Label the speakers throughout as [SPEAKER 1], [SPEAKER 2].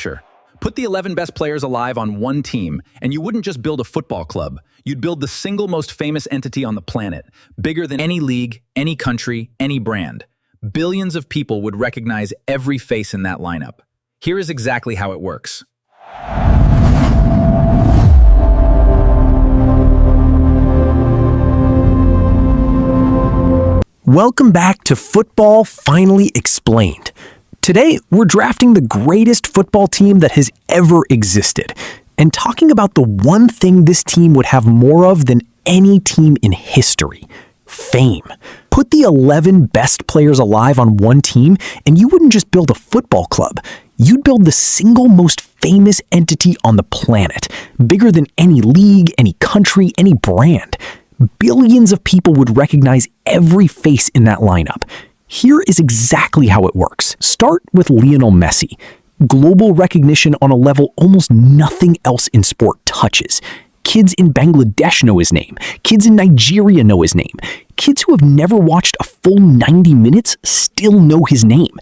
[SPEAKER 1] Sure. Put the 11 best players alive on one team, and you wouldn't just build a football club. You'd build the single most famous entity on the planet, bigger than any league, any country, any brand. Billions of people would recognize every face in that lineup. Here is exactly how it works.
[SPEAKER 2] Welcome back to Football Finally Explained. Today, we're drafting the greatest football team that has ever existed, and talking about the one thing this team would have more of than any team in history: fame. Put the 11 best players alive on one team, and you wouldn't just build a football club. You'd build the single most famous entity on the planet, bigger than any league, any country, any brand. Billions of people would recognize every face in that lineup. Here is exactly how it works. Start with Lionel Messi. Global recognition on a level almost nothing else in sport touches. Kids in Bangladesh know his name. Kids in Nigeria know his name. Kids who have never watched a full 90 minutes still know his name.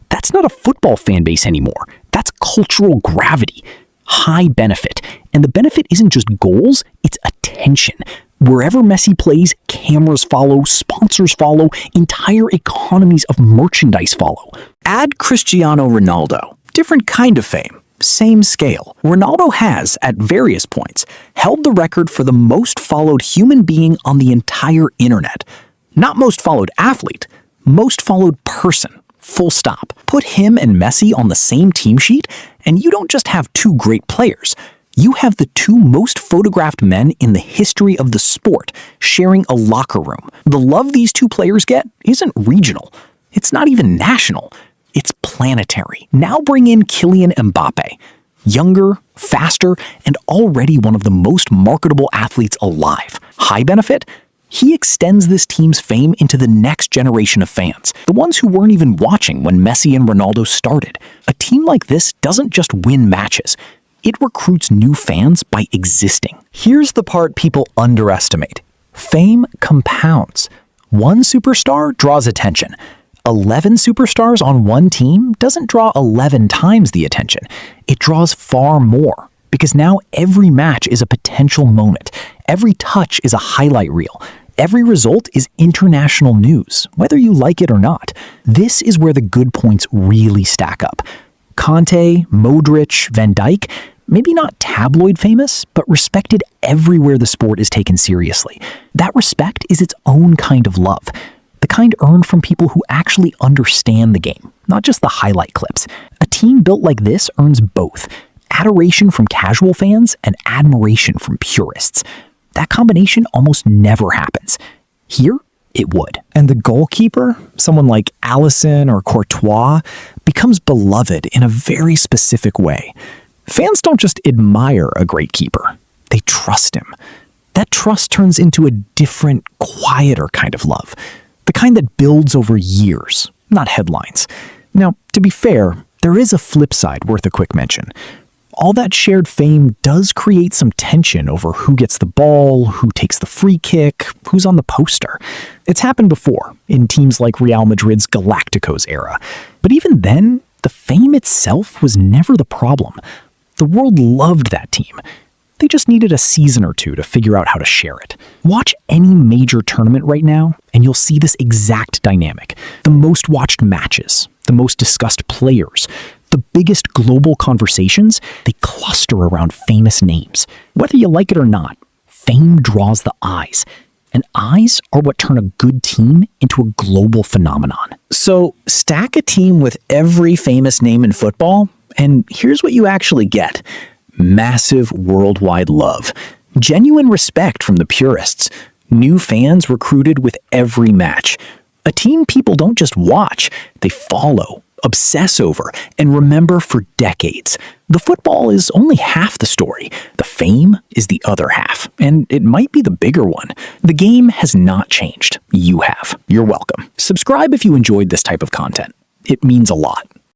[SPEAKER 2] That's not a football fan base anymore. That's cultural gravity. High benefit. And the benefit isn't just goals, it's attention. Wherever Messi plays, cameras follow, sponsors follow, entire economies of merchandise follow. Add Cristiano Ronaldo. Different kind of fame, same scale. Ronaldo has, at various points, held the record for the most followed human being on the entire internet. Not most followed athlete, most followed person. Full stop. Put him and Messi on the same team sheet, and you don't just have two great players. You have the two most photographed men in the history of the sport sharing a locker room. The love these two players get isn't regional. It's not even national. It's planetary. Now bring in Kylian Mbappé. Younger, faster, and already one of the most marketable athletes alive. High benefit? He extends this team's fame into the next generation of fans, the ones who weren't even watching when Messi and Ronaldo started. A team like this doesn't just win matches. It recruits new fans by existing. Here's the part people underestimate. Fame compounds. One superstar draws attention. 11 superstars on one team doesn't draw 11 times the attention. It draws far more, because now every match is a potential moment. Every touch is a highlight reel. Every result is international news, whether you like it or not. This is where the good points really stack up. Conte, Modrić, Van Dijk, maybe not tabloid famous, but respected everywhere the sport is taken seriously. That respect is its own kind of love. The kind earned from people who actually understand the game, not just the highlight clips. A team built like this earns both: adoration from casual fans and admiration from purists. That combination almost never happens. Here, it would. And the goalkeeper, someone like Alisson or Courtois, becomes beloved in a very specific way. Fans don't just admire a great keeper, they trust him. That trust turns into a different, quieter kind of love. The kind that builds over years, not headlines. Now, to be fair, there is a flip side worth a quick mention. All that shared fame does create some tension over who gets the ball, who takes the free kick, who's on the poster. It's happened before, in teams like Real Madrid's Galacticos era. But even then, the fame itself was never the problem. The world loved that team. They just needed a season or two to figure out how to share it. Watch any major tournament right now, and you'll see this exact dynamic. The most watched matches, the most discussed players, the biggest global conversations, they cluster around famous names. Whether you like it or not, fame draws the eyes. And eyes are what turn a good team into a global phenomenon. So stack a team with every famous name in football, and here's what you actually get. Massive worldwide love. Genuine respect from the purists. New fans recruited with every match. A team people don't just watch, they follow, obsess over, and remember for decades. The football is only half the story. The fame is the other half, and it might be the bigger one. The game has not changed. You have. You're welcome. Subscribe if you enjoyed this type of content. It means a lot.